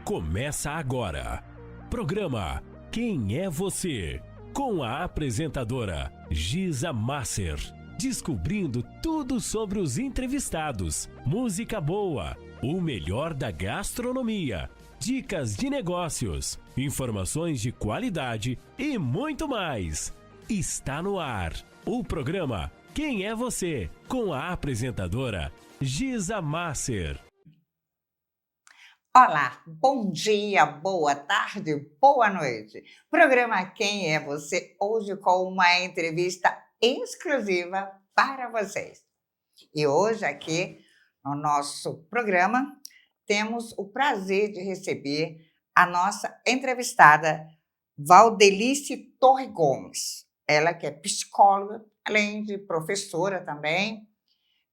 Começa agora. Programa Quem é Você? Com a apresentadora Giza Masser. Descobrindo tudo sobre os entrevistados, música boa, o melhor da gastronomia, dicas de negócios, informações de qualidade e muito mais. Está no ar o programa Quem é Você? Com a apresentadora Giza Masser. Olá, bom dia, boa tarde, boa noite. Programa Quem é Você? Hoje com uma entrevista exclusiva para vocês. E hoje aqui no nosso programa temos o prazer de receber a nossa entrevistada Valdelice Torre Gomes. Ela que é psicóloga, além de professora também,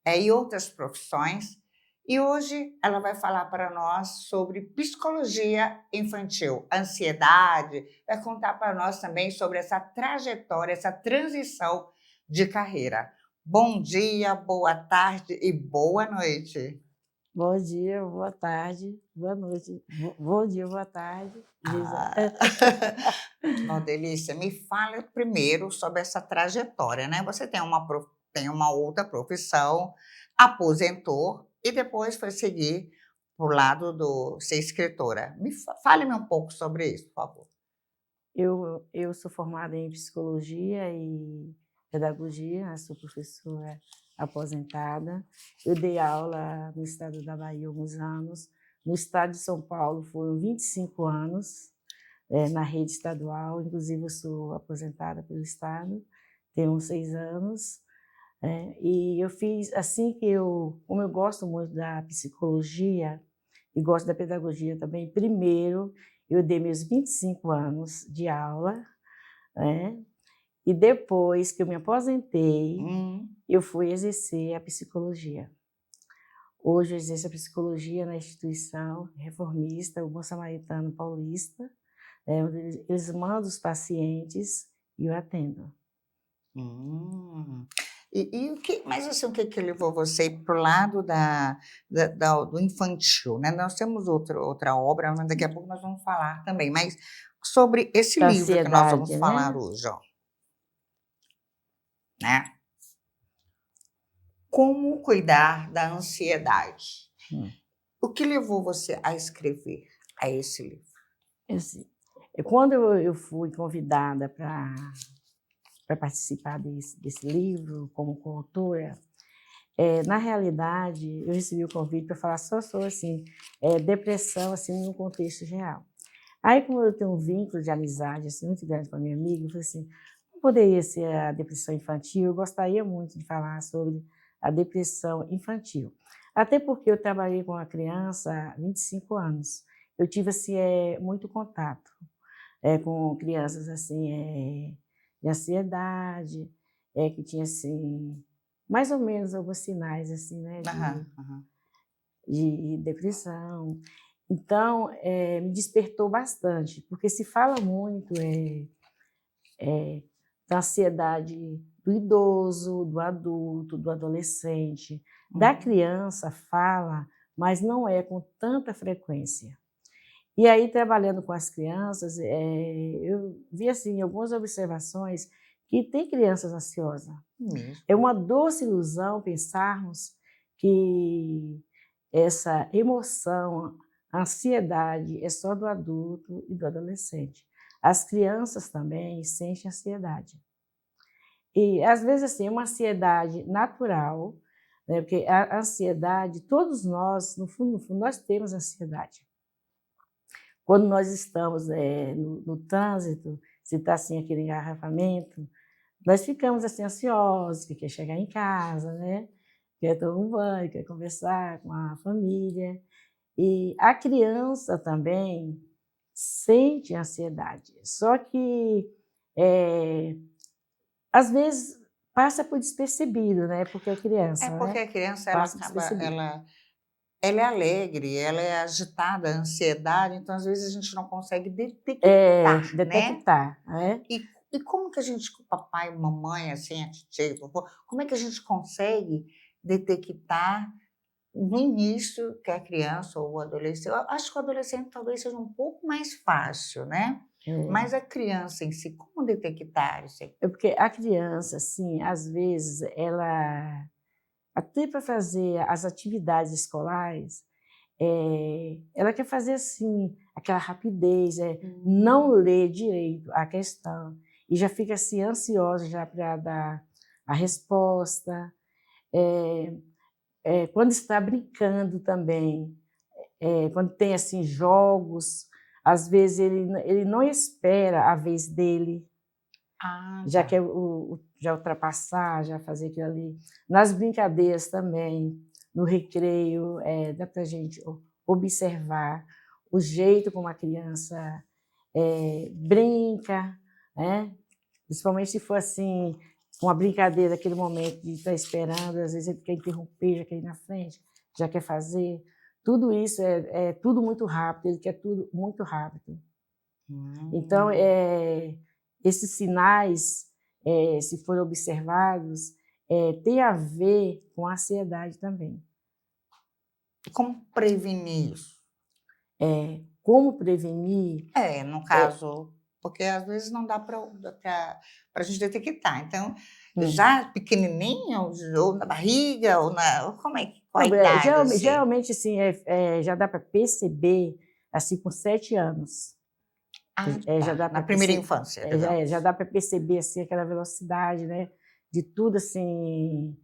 e outras profissões. E hoje ela vai falar para nós sobre psicologia infantil, ansiedade, vai contar para nós também sobre essa trajetória, essa transição de carreira. Bom dia, boa tarde e boa noite. Bom dia, boa tarde, boa noite. Bom dia, boa tarde, Giza. Valdelice, me fala primeiro sobre essa trajetória, né? Você tem uma outra profissão, aposentou e depois foi seguir para o lado do ser escritora. Fale-me um pouco sobre isso, por favor. Eu sou formada em psicologia e pedagogia, né? Sou professora aposentada. Eu dei aula no estado da Bahia há alguns anos. No estado de São Paulo foram 25 anos, na rede estadual. Inclusive, eu sou aposentada pelo estado, tenho uns 6 anos. E eu fiz, assim que como eu gosto muito da psicologia e gosto da pedagogia também, primeiro eu dei meus 25 anos de aula, né? E depois que eu me aposentei, eu fui exercer a psicologia. Hoje eu exerço a psicologia na instituição reformista, o Bom Samaritano Paulista, onde eles mandam os pacientes e eu atendo. Mas assim, o que levou você para o lado do infantil, né? Nós temos outra obra, mas daqui a pouco nós vamos falar também. Mas sobre esse Da livro que nós vamos ansiedade, falar né? hoje, ó, né? Como cuidar da ansiedade? O que levou você a escrever a esse livro? Quando eu fui convidada para participar desse livro como coautora, na realidade, eu recebi o convite para falar só sobre assim, depressão assim, no contexto real. Aí, como eu tenho um vínculo de amizade assim, muito grande com a minha amiga, eu falei assim, não poderia ser a depressão infantil? Eu gostaria muito de falar sobre a depressão infantil. Até porque eu trabalhei com a criança há 25 anos. Eu tive assim, muito contato com crianças assim, de ansiedade, que tinha assim, mais ou menos alguns sinais assim, né, de depressão. Então, me despertou bastante, porque se fala muito da ansiedade do idoso, do adulto, do adolescente. Da criança fala, mas não é com tanta frequência. E aí, trabalhando com as crianças, eu vi assim, algumas observações que tem crianças ansiosas. É uma doce ilusão pensarmos que essa emoção, a ansiedade é só do adulto e do adolescente. As crianças também sentem ansiedade. E, às vezes, assim, é uma ansiedade natural, né? Porque a ansiedade, todos nós, no fundo, nós temos ansiedade. Quando nós estamos no trânsito, se está assim aquele engarrafamento, nós ficamos assim ansiosos, que quer chegar em casa, né? Quer tomar um banho, quer conversar com a família. E a criança também sente ansiedade, só que às vezes passa por despercebido, né? Porque a criança, Porque né? a criança Passa despercebido. ela é alegre, ela é agitada, a ansiedade, então às vezes a gente não consegue detectar, né? Detectar, né? E como que a gente, o papai, mamãe, assim, a titia, vovô, como é que a gente consegue detectar no início, que a criança ou o adolescente, eu acho que o adolescente talvez seja um pouco mais fácil, né? É, Mas a criança em si, como detectar isso aí? é porque a criança, assim, às vezes, ela, até para fazer as atividades escolares, ela quer fazer assim, aquela rapidez, não Hum. lê direito a questão e já fica assim ansiosa já para dar a resposta. É, quando está brincando também, quando tem assim jogos, às vezes ele não espera a vez dele, Ah, já tá. quer já ultrapassar, já fazer aquilo ali. Nas brincadeiras também, no recreio, dá para a gente observar o jeito como a criança brinca, né? Principalmente se for assim, uma brincadeira, aquele momento de estar esperando, às vezes ele quer interromper, já quer ir na frente, já quer fazer. Tudo isso é tudo muito rápido, ele quer tudo muito rápido. Então, Hum. esses sinais, se forem observados, tem a ver com a ansiedade também. E como prevenir isso? Como prevenir? No É, caso, porque às vezes não dá para a gente detectar. Então, hum, já pequenininho, ou na barriga, ou como é que, qual a não, idade, assim? geralmente, assim, já dá para perceber assim, com 7 anos. Ah, Já tá, dá na para primeira perceber, infância, já digamos. dá para perceber assim, aquela velocidade, né? De tudo assim,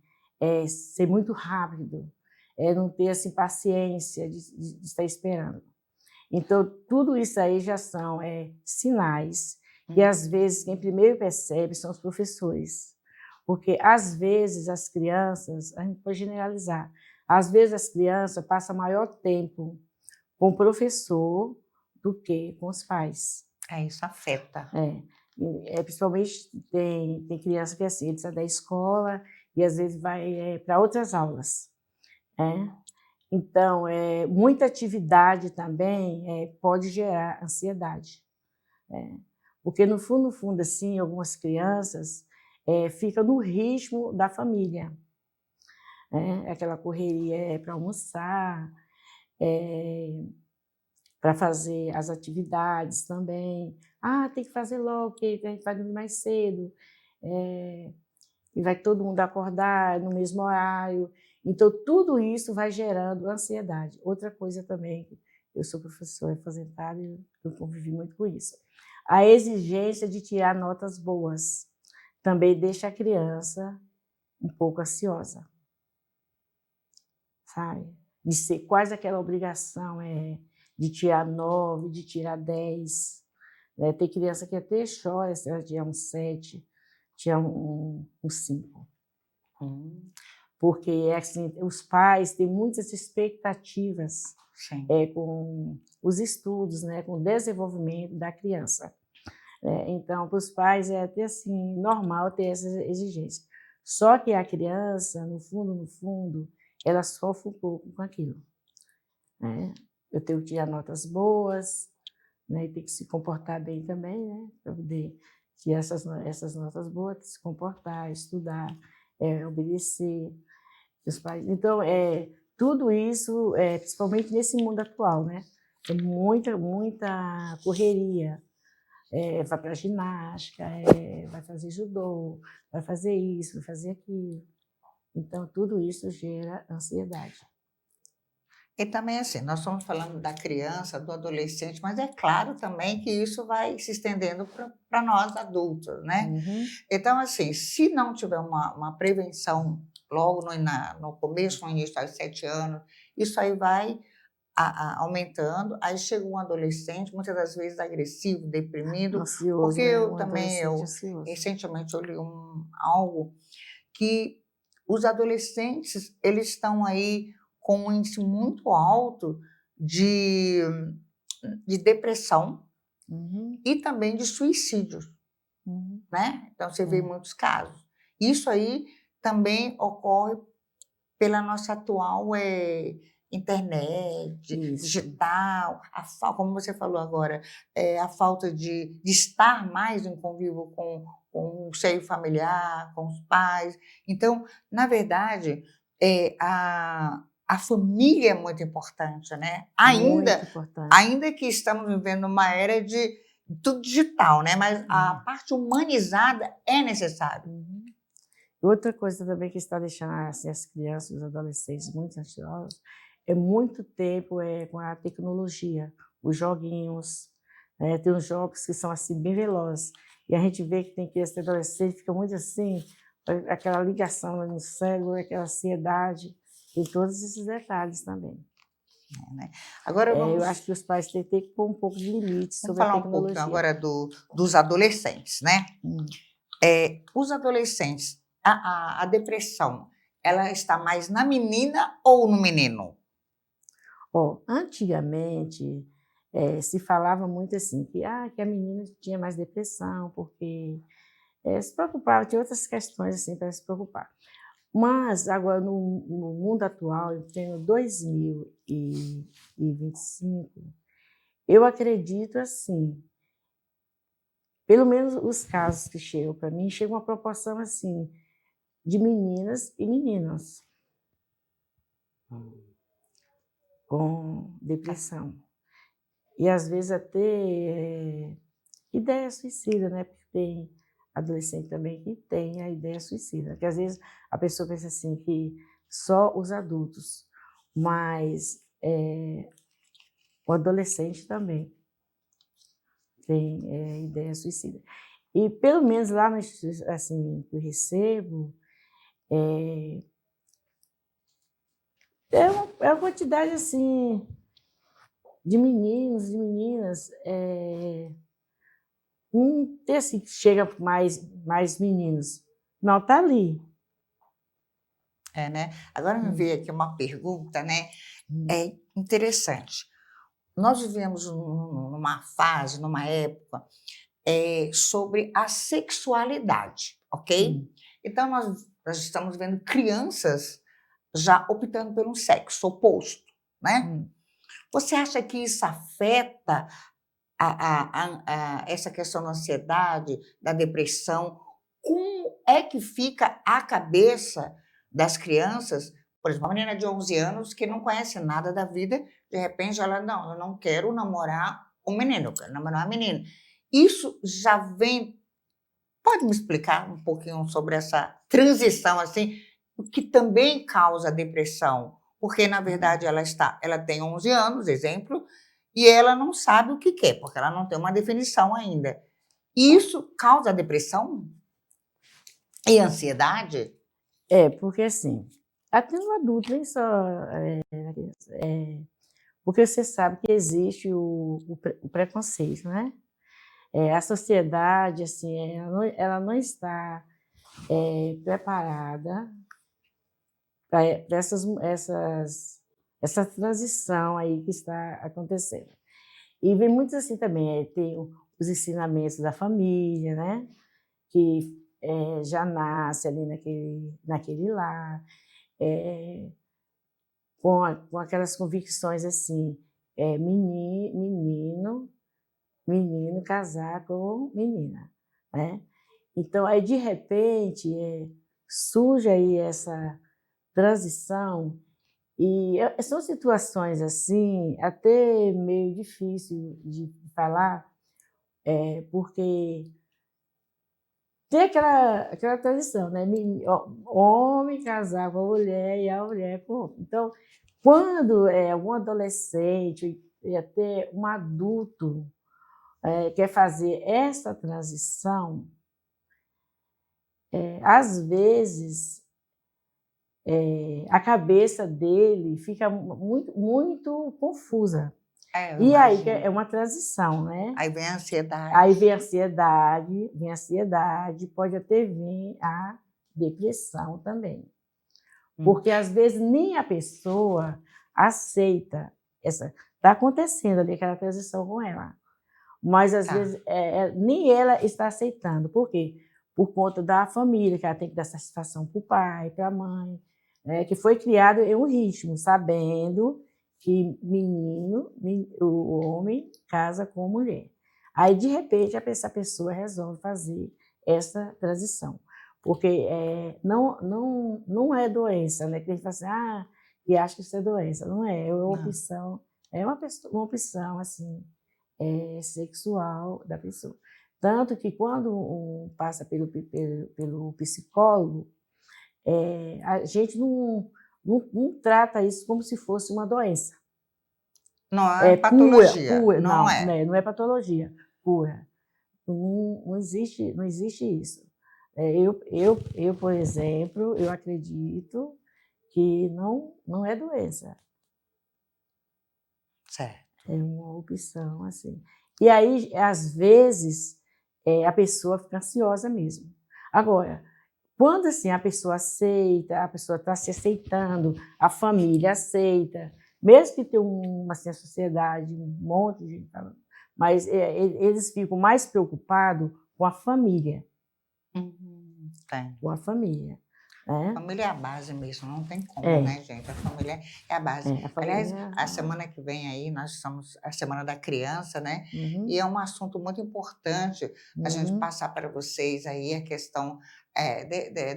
ser muito rápido, não ter assim, paciência de estar esperando. Então, tudo isso aí já são sinais que, às vezes, quem Hum. primeiro percebe são os professores. Porque, às vezes, as crianças, a gente pode generalizar, às vezes as crianças passam maior tempo com o professor do que com os pais. Isso afeta. Principalmente tem criança que assim, ele sai da escola e às vezes vai para outras aulas. Né? Então, muita atividade também pode gerar ansiedade. Né? Porque no fundo, assim, algumas crianças ficam no ritmo da família. Né? Aquela correria para almoçar, para fazer as atividades também. Ah, tem que fazer logo, porque a gente vai dormir mais cedo. E vai todo mundo acordar no mesmo horário. Então, tudo isso vai gerando ansiedade. Outra coisa também, eu sou professora aposentada e eu convivi muito com isso. A exigência de tirar notas boas também deixa a criança um pouco ansiosa, sabe? De ser quase aquela obrigação de tirar 9, de tirar 10. Né? Tem criança que até chora se ela tirar um 7, tirar um 5. Hum, Porque assim, os pais têm muitas expectativas sim. com os estudos, né, com o desenvolvimento da criança. Então, para os pais é até assim, normal ter essa exigência. Só que a criança, no fundo, ela sofre um pouco com aquilo. Né? Eu tenho que tirar notas boas, né, e tem que se comportar bem também, né, para poder tirar essas notas boas, se comportar, estudar, obedecer. Os pais. Então, tudo isso, principalmente nesse mundo atual, né? É muita correria. Vai para a ginástica, vai fazer judô, vai fazer isso, vai fazer aquilo. Então, tudo isso gera ansiedade. E também, assim, nós estamos falando da criança, do adolescente, mas é claro também que isso vai se estendendo para nós adultos, né? Uhum. Então, assim, se não tiver uma prevenção logo no começo, no início, aos 7 anos, isso aí vai aumentando. Aí chega um adolescente, muitas das vezes agressivo, deprimido, porque Ansioso, né? eu Um também, adolescente ansioso. recentemente, eu li algo que os adolescentes, eles estão aí com um índice muito alto de, de depressão Uhum. e também de suicídio, Uhum. né? Então, você vê É, muitos casos. Isso aí também ocorre pela nossa atual internet, isso. digital, como você falou agora, a falta de estar mais em convívio com o seio familiar, com os pais. Então, na verdade, a, a família é muito importante, né? Muito importante. Ainda que estamos vivendo uma era de tudo digital, né? Mas a parte humanizada é necessária. Uhum. Outra coisa também que está deixando assim, as crianças e os adolescentes muito ansiosos é muito tempo com a tecnologia, os joguinhos. Tem uns jogos que são assim bem velozes. E a gente vê que tem criança e adolescente que fica muito assim, aquela ligação no cérebro, aquela ansiedade, tem todos esses detalhes também. Né? Agora Eu acho que os pais têm que pôr um pouco de limite sobre a falar um tecnologia. pouco agora dos adolescentes, né? Os adolescentes, a depressão, ela está mais na menina ou no menino? Antigamente, se falava muito assim, que a menina tinha mais depressão, porque se preocupava, tinha outras questões assim para se preocupar. Mas agora, no mundo atual, em pleno 2025, eu acredito assim, pelo menos os casos que chegam para mim, chega uma proporção assim, de meninas e meninos com depressão. E às vezes até ideia suicida, né? Porque tem adolescente também que tem a ideia suicida. Porque às vezes a pessoa pensa assim que só os adultos, mas o adolescente também tem ideia suicida. E pelo menos lá assim, que eu recebo, é uma quantidade assim de meninos e meninas. Não tem assim que chega mais meninos. Não, tá ali. Né? Agora me veio aqui uma pergunta, né? É interessante. Nós vivemos numa fase, numa época, sobre a sexualidade, ok? Então, nós estamos vendo crianças já optando pelo sexo oposto, né? Você acha que isso afeta essa questão da ansiedade, da depressão? Como é que fica a cabeça das crianças? Por exemplo, uma menina de 11 anos que não conhece nada da vida, de repente ela, não, eu não quero namorar um menino, eu quero namorar uma menina. Isso já vem... Pode me explicar um pouquinho sobre essa transição, assim, que também causa depressão? Porque, na verdade, ela tem 11 anos, exemplo, e ela não sabe o que quer, porque ela não tem uma definição ainda. Isso causa depressão e ansiedade? Porque assim, até no adulto, nem só na criança. Porque você sabe que existe o preconceito, né? A sociedade, assim, ela não está preparada para essa transição aí que está acontecendo. E vem muito assim também, tem os ensinamentos da família, né? Que já nasce ali naquele lar, com aquelas convicções assim, menino casar com menina, né? Então, aí, de repente, surge aí essa transição e são situações assim, até meio difícil de falar, porque tem aquela tradição, né? Homem casar com a mulher e a mulher com o homem. Então, quando algum adolescente e até um adulto quer fazer essa transição, às vezes a cabeça dele fica muito, muito confusa. E aí é uma transição, né? Aí vem a ansiedade. Aí vem a ansiedade, pode até vir a depressão também. Porque às vezes nem a pessoa aceita está acontecendo ali aquela transição com ela. Mas às vezes nem ela está aceitando. Por quê? Por conta da família, que ela tem que dar satisfação para o pai, para a mãe, que foi criado em um ritmo, sabendo que o homem casa com a mulher. Aí, de repente, essa pessoa resolve fazer essa transição. Porque não é doença, né? Que a gente fala assim, e acha que isso é doença. Não é, é uma Não. opção, uma opção assim, sexual da pessoa. Tanto que quando passa pelo psicólogo, a gente não trata isso como se fosse uma doença. Não é patologia, não Não, é. né, não é patologia, cura. Não existe isso. Eu, por exemplo, eu acredito que não é doença, Certo. é uma opção, assim. E aí, às vezes, a pessoa fica ansiosa mesmo. Agora, quando assim, a pessoa aceita, a pessoa está se aceitando, a família aceita, mesmo que tenha assim, a sociedade, um monte de gente falando, mas eles ficam mais preocupados com a família, Tem. com a família, né? Família é a base mesmo, não tem como, É, né, gente? A família é a base. a Aliás, família. a semana que vem aí, nós estamos a Semana da Criança, né? Uhum, E é um assunto muito importante a gente uhum, passar para vocês aí a questão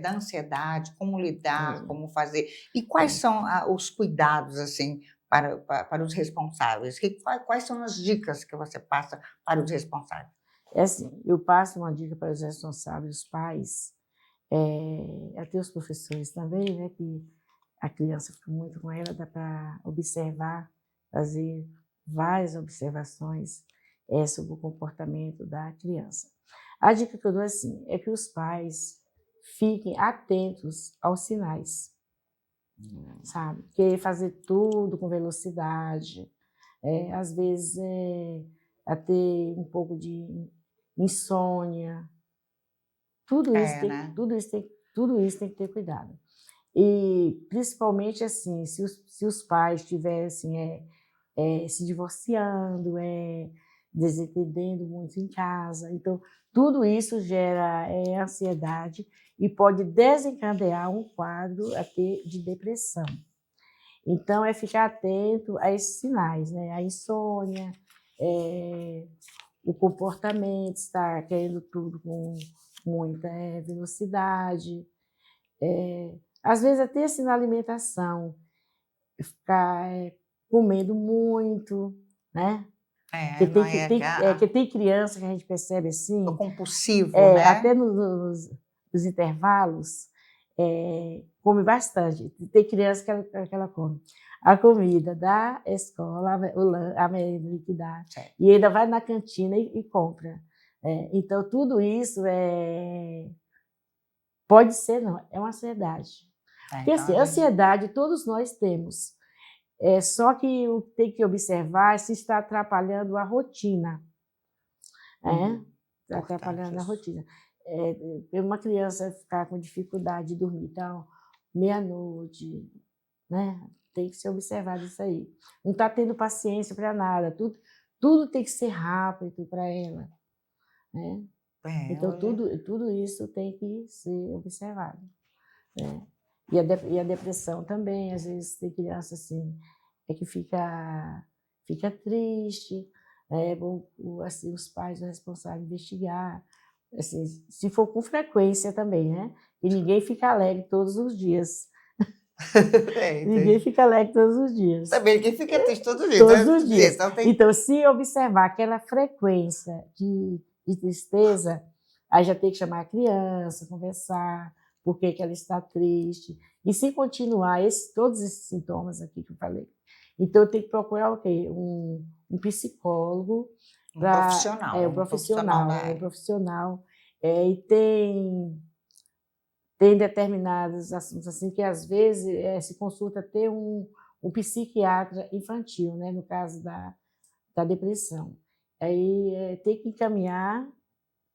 da ansiedade, como lidar, é. como fazer. E quais são os cuidados, assim, para os responsáveis? Quais são as dicas que você passa para os responsáveis? É assim, eu passo uma dica para os responsáveis, os pais, até os professores também, né, que a criança fica muito com ela, dá para observar, fazer várias observações sobre o comportamento da criança. A dica que eu dou assim, é que os pais fiquem atentos aos sinais, sabe? Porque fazer tudo com velocidade, às vezes até um pouco de insônia, É, né? tudo isso tem que ter cuidado. E principalmente assim, se os pais estivessem se divorciando, desentendendo muito em casa, então tudo isso gera ansiedade e pode desencadear um quadro até de depressão. Então é ficar atento a esses sinais, né? A insônia, o comportamento, estar querendo tudo com muita velocidade, às vezes até assim na alimentação, ficar comendo muito, né? Não é Que tem criança que a gente percebe o assim, compulsivo, até né? nos intervalos, come bastante. Tem criança que ela come a comida da escola, a merenda que dá, Certo. e ainda vai na cantina e compra. Então, tudo isso pode ser, não, é uma ansiedade. Porque Então assim, a gente ansiedade todos nós temos. Só que o que tem que observar é se está atrapalhando a rotina. Está importante atrapalhando a isso. rotina. Uma criança ficar com dificuldade de dormir, então, meia-noite, né? Tem que ser observado isso aí. Não está tendo paciência para nada, tudo tem que ser rápido para ela, né? Então, Hoje tudo isso tem que ser observado, né? E a depressão também, às vezes tem criança assim, que fica triste, é bom assim, os pais são responsáveis investigar, assim, se for com frequência também, né? E ninguém fica alegre todos os dias. Ninguém entendi. fica alegre todos os dias. Também quem fica triste todo dia, Todos então, os dias. então tem Então, se observar aquela frequência de tristeza, aí já tem que chamar a criança, conversar, por que ela está triste. E se continuar todos esses sintomas aqui que eu falei, então tem que procurar o quê? Um psicólogo, um profissional da um área. profissional, e tem determinados assuntos assim que às vezes se consulta até um psiquiatra infantil, né, no caso da depressão. Aí tem que encaminhar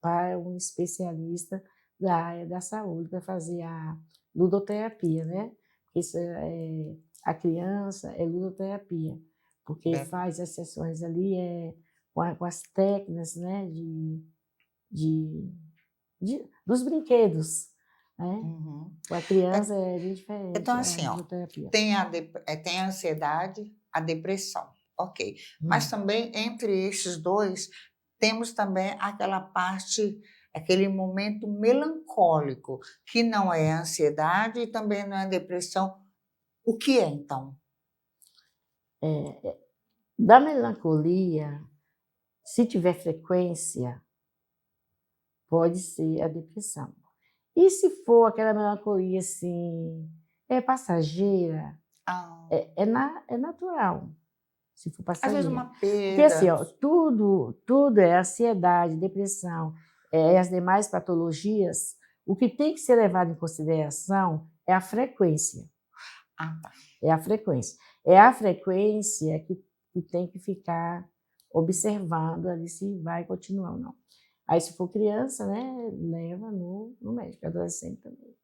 para um especialista da área da saúde para fazer a ludoterapia, né? Isso a criança é ludoterapia, porque Né? faz as sessões ali com as técnicas, né, de, dos brinquedos, né? Uhum. Com a criança é bem Então, diferente a assim, ó, ludoterapia. tem a ansiedade, a depressão, ok. Mas Hum. também entre esses dois temos também aquela parte, aquele momento melancólico, que não é ansiedade e também não é depressão, O que é, então? Da melancolia, se tiver frequência, pode ser a depressão. E se for aquela melancolia assim, passageira, Ah, é natural, se for às vezes passageira. uma Porque assim, perda. ó, tudo é ansiedade, depressão, as demais patologias. O que tem que ser levado em consideração é a frequência. Ah, tá. É a frequência. É a frequência que tem que ficar observando ali se vai continuar ou não. Aí, se for criança, né, leva no médico, adolescente também.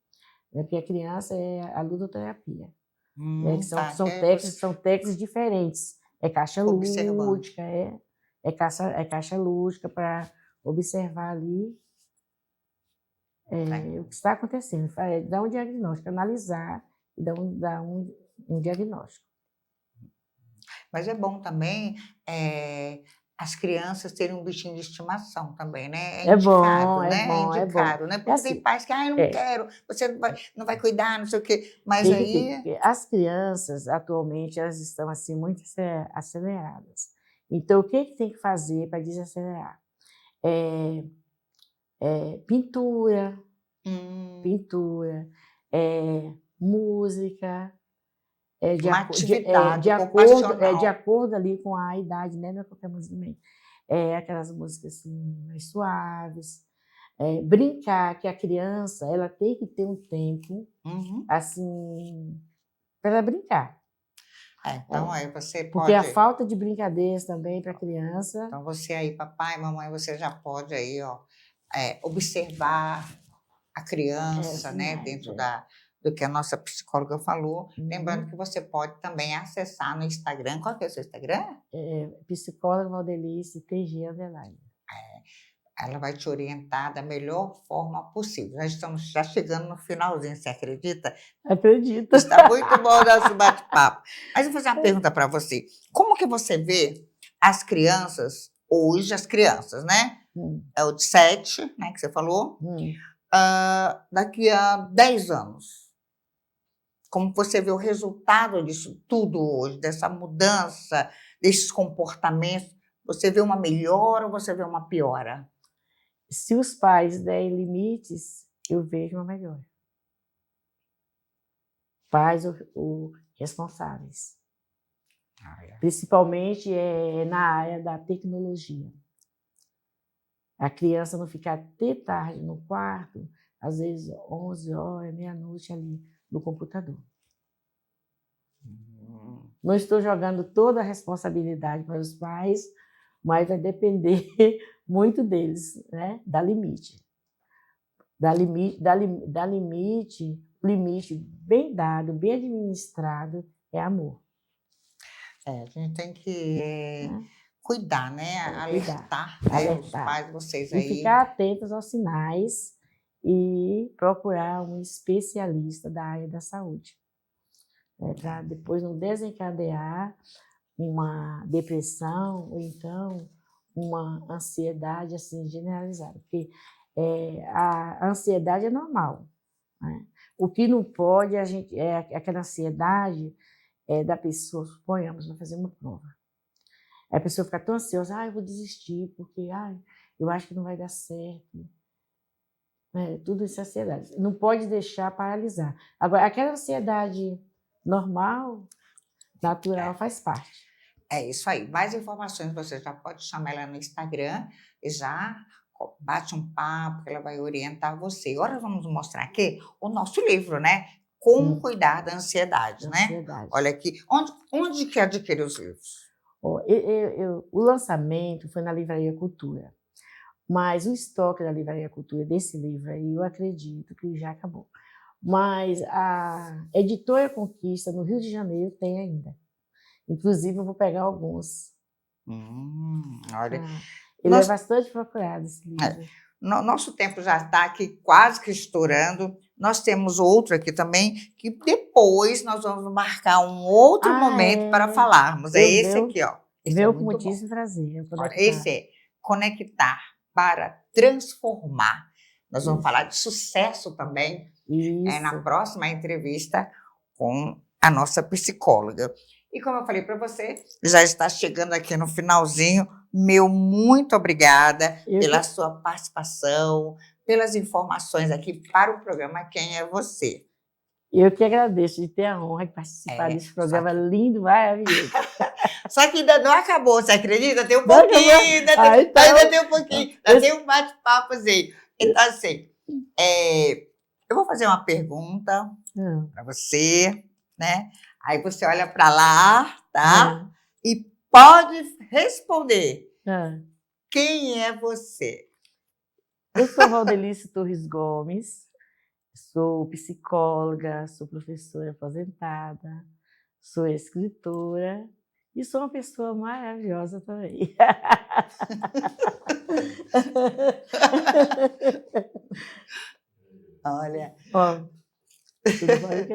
Porque a criança é a ludoterapia, né, que Tá. são técnicas diferentes. É caixa Observando. lúdica, é caixa lúdica para observar ali o que está acontecendo, dar um diagnóstico, analisar e dar um diagnóstico. Mas é bom também as crianças terem um bichinho de estimação também, né? É É bom, indicado, é né? É bom, é bom. indicado, né? É Porque tem assim, pais que, eu não quero, você não vai cuidar, não sei o quê. Mas tem que ter, aí, porque as crianças, atualmente, elas estão assim, muito aceleradas. Então, o que tem que fazer para desacelerar? Pintura, música, uma atividade de ocupacional. acordo ali com a idade, né? Não é qualquer música também. Aquelas músicas assim, mais suaves. Brincar, que a criança ela tem que ter um tempo assim para ela brincar. Então, aí você Porque a pode. falta de brincadeiras também para a criança. Então, você aí, papai, mamãe, você já pode aí, ó, observar a criança, né, Sinais, dentro do que a nossa psicóloga falou. Lembrando que você pode também acessar no Instagram. Qual que é o seu Instagram? Psicóloga Valdelice TG Underline. Ela vai te orientar da melhor forma possível. Nós estamos já chegando no finalzinho, você acredita? Acredito. Está muito bom o nosso bate-papo. Mas eu vou fazer uma pergunta para você. Como que você vê as crianças, hoje, as crianças, né? É o de 7, né, que você falou. Daqui a 10 anos. Como você vê o resultado disso tudo hoje, dessa mudança, desses comportamentos? Você vê uma melhora ou você vê uma piora? Se os pais derem limites, eu vejo uma melhora. Pais ou responsáveis. Principalmente na área da tecnologia. A criança não ficar até tarde no quarto, às vezes 11 horas, meia-noite ali no computador. Não estou jogando toda a responsabilidade para os pais, mas vai depender muito deles, né? Dar limite. Limite bem dado, bem administrado, é amor. A gente tem que cuidar, né? Alertar, né? Os pais, vocês aí. E ficar atentos aos sinais e procurar um especialista da área da saúde. Para depois não desencadear uma depressão ou então uma ansiedade assim generalizada. Porque a ansiedade é normal. Né? O que não pode é aquela ansiedade da pessoa, suponhamos, vai fazer uma prova. A pessoa fica tão ansiosa, eu vou desistir, porque eu acho que não vai dar certo. Tudo isso é ansiedade. Não pode deixar paralisar. Agora, aquela ansiedade normal, natural, faz parte. É isso aí. Mais informações você já pode chamar ela no Instagram e já bate um papo, que ela vai orientar você. Agora vamos mostrar aqui o nosso livro, né? Como cuidar da ansiedade, né? Olha aqui. Onde que adquire os livros? O lançamento foi na Livraria Cultura. Mas o estoque da Livraria Cultura desse livro aí, eu acredito que já acabou. Mas a Editora Conquista, no Rio de Janeiro, tem ainda. Inclusive, eu vou pegar alguns. Olha. Ele é bastante procurado, esse livro. Nosso tempo já está aqui quase que estourando. Nós temos outro aqui também, que depois nós vamos marcar um outro momento para falarmos. É esse aqui, ó. Esse é muito bom. Prazer. Olha, esse é Conectar para Transformar. Nós vamos falar de sucesso também na próxima entrevista com a nossa psicóloga. E como eu falei para você, já está chegando aqui no finalzinho. Meu muito obrigada pela sua participação, pelas informações aqui para o programa Quem é Você? Eu que agradeço de ter a honra de participar desse programa lindo, maravilhoso. Só que ainda não acabou, você acredita? Tem um pouquinho, ainda tem um pouquinho, ainda tem um bate-papozinho. Então, assim, eu vou fazer uma pergunta para você, né? Aí você olha para lá, tá? E pode responder. Quem é você? Eu sou Valdelice Torres Gomes, sou psicóloga, sou professora aposentada, sou escritora e sou uma pessoa maravilhosa também. Olha. Tudo pode que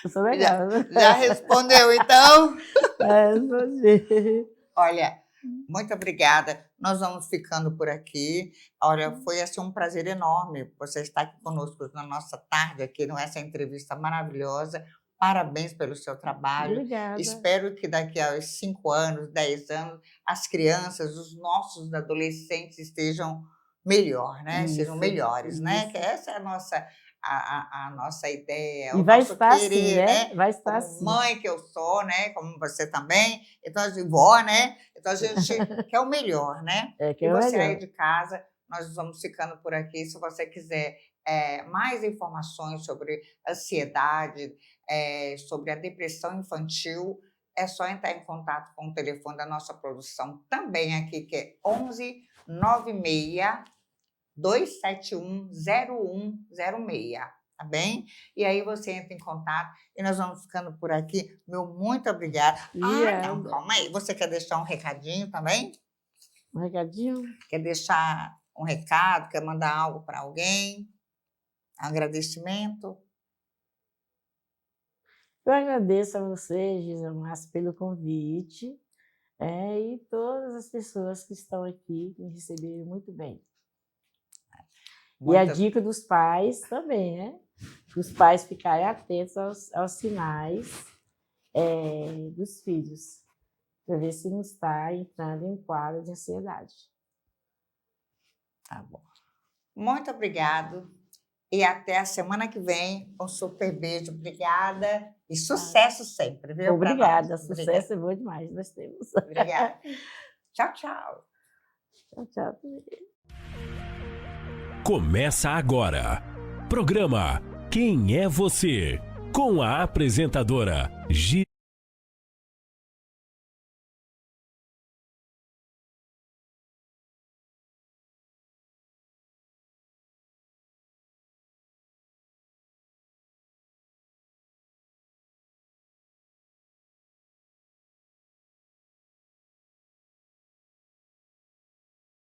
eu sou legal, né? Já respondeu, então? Respondi. Olha, muito obrigada. Nós vamos ficando por aqui. Olha, foi assim um prazer enorme você estar aqui conosco na nossa tarde, aqui nessa entrevista maravilhosa. Parabéns pelo seu trabalho. Obrigada. Espero que daqui a 5 anos, 10 anos, as crianças, os nossos adolescentes estejam melhor, né? Sejam melhores, né? Que essa é a nossa ideia, e o vai nosso estar querer, assim, né? Vai estar como assim. mãe que eu sou, né? Como você também, então a gente vó, né? Então a gente quer o melhor, né? Que e você melhor. aí de casa, nós vamos ficando por aqui. Se você quiser mais informações sobre ansiedade, sobre a depressão infantil, é só entrar em contato com o telefone da nossa produção também aqui, que é 11 96 271-0106, tá bem? E aí você entra em contato e nós vamos ficando por aqui. Meu muito obrigada. Não, calma aí. Você quer deixar um recadinho também? Um recadinho? Quer deixar um recado? Quer mandar algo para alguém? Um agradecimento? Eu agradeço a você, Giza Márcia, pelo convite e todas as pessoas que estão aqui, que me receberam muito bem. E a dica dos pais também, né? Os pais ficarem atentos aos sinais dos filhos, para ver se não está entrando em quadro de ansiedade. Tá bom. Muito obrigado. E até a semana que vem. Um super beijo. Obrigada. E sucesso sempre, viu? Obrigada. Sucesso é bom demais. Nós temos. Obrigada. Tchau, tchau. Tchau, tchau. Começa agora. Programa Quem é Você? Com a apresentadora